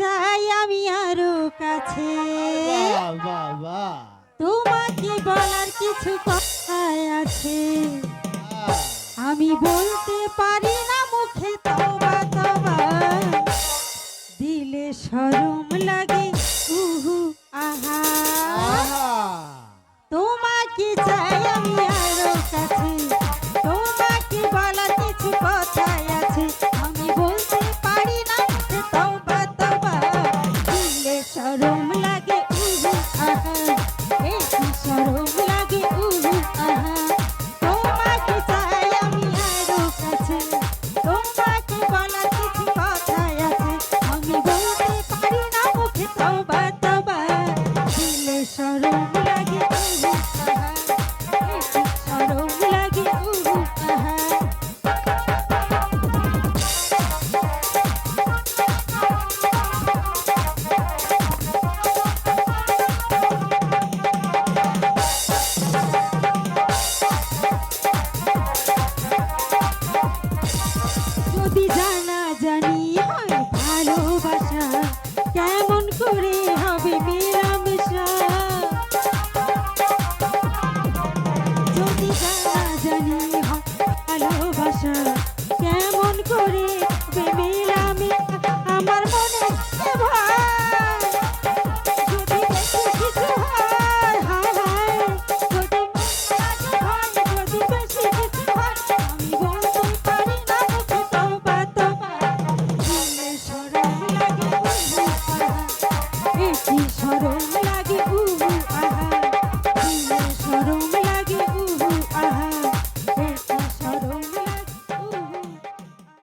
চাই আমি আরো কাছে, বাবা তোমাকে বলার কিছু কথাই আছে, আমি বলতে পারি না মুখে তবা তবা, দিলে শরম লাগে উহু আহা। তোমাকে চাই আমি আরো কাছে, তোমাকে বলার কিছু কথাই আছে, আমি বলতে পারি না মুখে তবা তবা, দিলে শরম লাগে উহু আহা, এই কি শরম লাগে উহু আহা। তোমাকে চাই আমি আরো কাছে, তোমাকে বলার কিছু কথাই আছে, আমি বলতে পারি না মুখে তবা তবা, দিলে শরম লাগে উহু আহা, এই কি শরম লাগে উহু আহা। যদি জানা জানি হয়